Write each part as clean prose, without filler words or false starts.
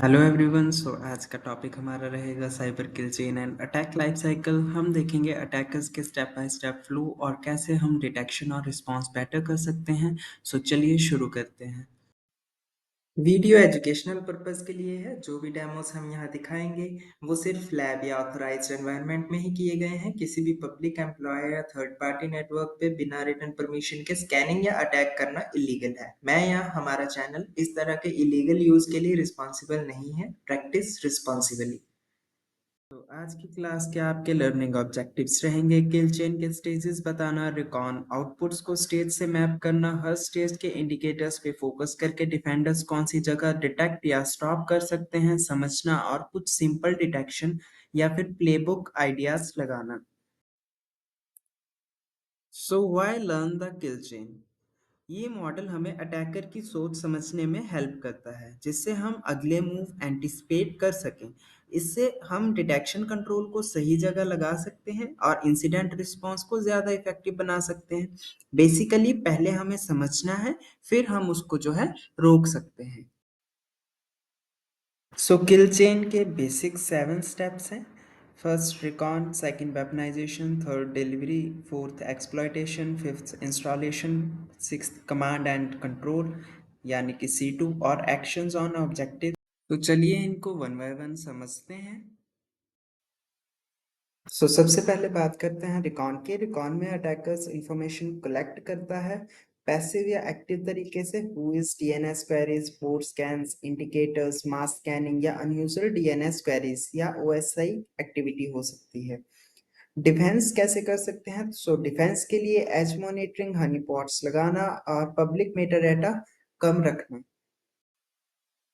Hello everyone. आज का topic हमारा रहेगा cyber kill chain and attack life cycle. हम देखेंगे अटैकर्स के स्टेप बाय स्टेप फ्लो और कैसे हम डिटेक्शन और रिस्पांस बेटर कर सकते हैं। चलिए शुरू करते हैं। वीडियो एजुकेशनल पर्पस के लिए है। जो भी डेमोस हम यहाँ दिखाएंगे वो सिर्फ लैब या ऑथराइज्ड एनवायरनमेंट में ही किए गए हैं। किसी भी पब्लिक एम्प्लॉय या थर्ड पार्टी नेटवर्क पे बिना रिटर्न परमिशन के स्कैनिंग या अटैक करना इलीगल है। मैं या हमारा चैनल इस तरह के इलीगल यूज के लिए रिस्पॉन्सिबल नहीं है। Practice responsibly. आज की क्लास के आपके लर्निंग ऑब्जेक्टिव्स रहेंगे किल चेन के स्टेजेस बताना, रिकॉन आउटपुट्स को स्टेज से मैप करना, हर स्टेज के इंडिकेटर्स पे फोकस करके डिफेंडर्स कौन सी जगह डिटेक्ट या स्टॉप कर सकते हैं समझना, और कुछ सिंपल डिटेक्शन या फिर प्लेबुक आइडियाज लगाना। Why learn the kill chain. ये मॉडल हमें अटैकर की सोच समझने में हेल्प करता है, जिससे हम अगले मूव एंटिसिपेट कर सकें। इससे हम डिटेक्शन कंट्रोल को सही जगह लगा सकते हैं और इंसिडेंट रिस्पांस को ज़्यादा इफेक्टिव बना सकते हैं। बेसिकली पहले हमें समझना है, फिर हम उसको जो है रोक सकते हैं। किल चेन के बेसिक 7 स्टेप्स हैं। First recon, second weaponisation, third delivery, fourth exploitation, fifth installation, sixth command and control यानी कि C2 और एक्शंस ऑन ऑब्जेक्टिव। तो चलिए इनको वन बाय वन समझते हैं। सबसे पहले बात करते हैं रिकॉन की। रिकॉन में अटैकर्स इंफॉर्मेशन कलेक्ट करता है पैसिव या एक्टिव तरीके से। Who is DNS queries, port scans, indicators, mass scanning या अनयूजुअल डीएनएस क्वेरीज या ओएसआई एक्टिविटी हो सकती है। डिफेंस कैसे कर सकते हैं? डिफेंस के लिए एज मॉनिटरिंग, हनी पॉट्स लगाना और पब्लिक मेटा डाटा कम रखना।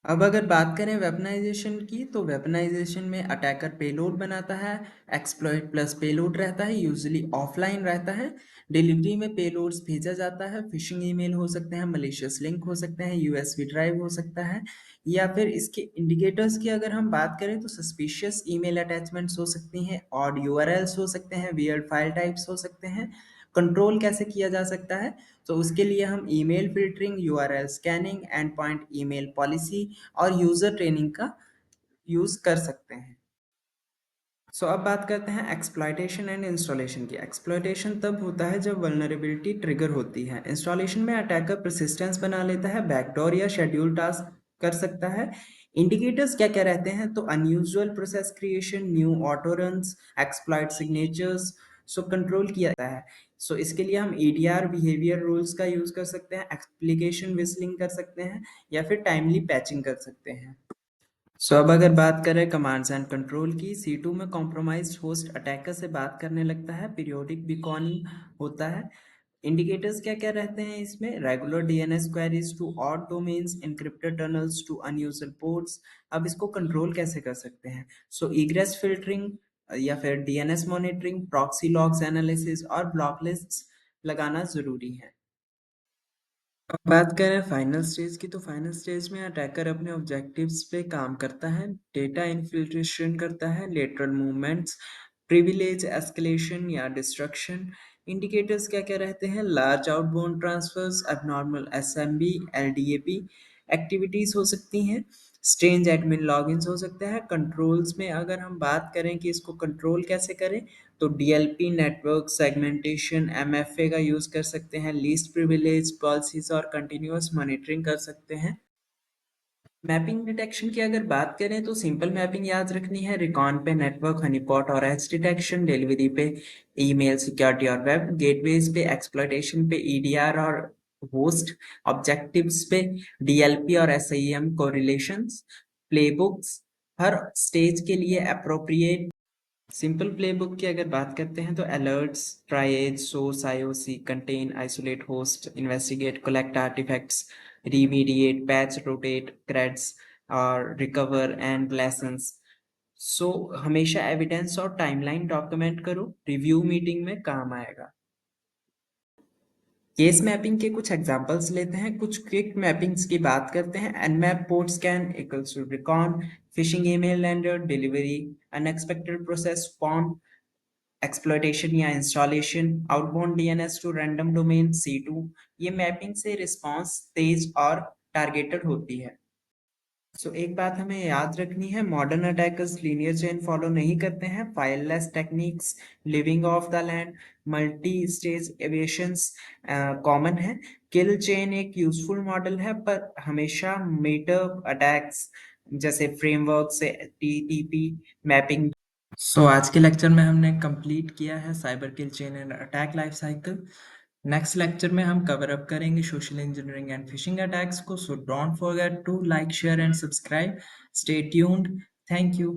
अब अगर बात करें वेपनाइजेशन की, तो वेपनाइजेशन में अटैकर पेलोड बनाता है। एक्सप्लॉइट प्लस पेलोड रहता है, यूजुअली ऑफलाइन रहता है। डिलीवरी में पेलोड्स भेजा जाता है। फिशिंग ईमेल हो सकते हैं, मलिशियस लिंक हो सकते हैं, यूएसबी ड्राइव हो सकता है। या फिर इसके इंडिकेटर्स की अगर हम बात करें तो सस्पिशियस ईमेल अटैचमेंट्स हो सकती हैं, ऑड यूआरएल्स हो सकते हैं, वियर्ड फाइल टाइप्स हो सकते हैं। कंट्रोल कैसे किया जा सकता है? तो उसके लिए हम email filtering, URL scanning, and point email policy और यूजर ट्रेनिंग का यूज कर सकते हैं। अब बात करते हैं एक्सप्लॉयटेशन एंड इंस्टॉलेशन की। एक्सप्लॉयटेशन तब होता है जब वल्नरेबिलिटी ट्रिगर होती है। इंस्टॉलेशन में अटैकर परसिस्टेंस बना लेता है, बैकडोर या शेड्यूल टास्क कर सकता है। इंडिकेटर्स क्या क्या रहते हैं? तो unusual process creation, new auto runs, exploit signatures. Control किया जाता है। इसके लिए हम EDR बिहेवियर रूल्स का यूज कर सकते हैं, एप्लीकेशन विस्लिंग कर सकते हैं, या फिर टाइमली पैचिंग कर सकते हैं। अब अगर बात करें कमांड्स एंड कंट्रोल की, C2 में कॉम्प्रोमाइज्ड होस्ट अटैकर से बात करने लगता है, पीरियोडिक बीकॉनिंग होता है। इंडिकेटर्स क्या क्या रहते हैं इसमें? Regular DNS queries to odd domains, encrypted tunnels to unused ports. अब इसको कंट्रोल कैसे कर सकते हैं? इग्रेस फिल्टरिंग या फिर DNS monitoring, proxy logs analysis और ब्लॉक लिस्ट्स लगाना जरूरी है। अब बात करें फाइनल स्टेज की, तो फाइनल स्टेज में अटैकर अपने ऑब्जेक्टिव्स पे काम करता है, डेटा इन्फिल्ट्रेशन करता है, लेटरल मूवमेंट्स, प्रिविलेज एस्केलेशन या डिस्ट्रक्शन। इंडिकेटर्स क्या क्या रहते हैं? Large outbound transfers, abnormal SMB, LDAP activities हो सकती हैं, स्ट्रेंज एडमिन लॉगिन्स हो सकते हैं। कंट्रोल्स में अगर हम बात करें कि इसको कंट्रोल कैसे करें, तो DLP, नेटवर्क सेगमेंटेशन, MFA का यूज कर सकते हैं, लीस्ट प्रिविलेज पॉलिसीज और कंटिन्यूअस मॉनिटरिंग कर सकते हैं। मैपिंग डिटेक्शन की अगर बात करें तो सिंपल मैपिंग याद रखनी है। रिकॉन पे नेटवर्क, हनीपॉट और एज डिटेक्शन, डिलीवरी पे ईमेल सिक्योरिटी और वेब, गेटवेज पे एक्सप्लॉयटेशन पे EDR और होस्ट, ऑब्जेक्टिव्स पे DLP और SIEM कोरिलेशंस, प्लेबुक्स हर स्टेज के लिए अप्रोप्रिएट। सिंपल प्लेबुक की अगर बात करते हैं तो alerts, triage, source, IOC, contain, isolate host, investigate, collect artifacts, remediate, patch, rotate, creds और रिकवर एंड लेसन्स। हमेशा एविडेंस और टाइमलाइन डॉक्यूमेंट करो, रिव्यू मीटिंग में काम आएगा। केस मैपिंग के कुछ एग्जांपल्स लेते हैं, कुछ क्विक मैपिंग्स की बात करते हैं। nmap port scan equals to recon, phishing email lender, delivery, unexpected process form, exploitation या installation, outbound DNS to random domain C2। ये मैपिंग से रिस्पांस तेज और टारगेटेड होती है। एक बात हमें याद रखनी है, modern attackers linear chain follow नहीं करते हैं, fileless techniques, living off the land, multi stage evasions common है। किल चेन एक यूजफुल मॉडल है, पर हमेशा मीटर अटैक्स जैसे फ्रेमवर्क से टीटीपी मैपिंग। आज के लेक्चर में हमने कंप्लीट किया है cyber kill chain and attack life cycle. Next lecture में हम कवर अप करेंगे social engineering and phishing attacks को। So don't forget to like share and subscribe. Stay tuned. Thank you.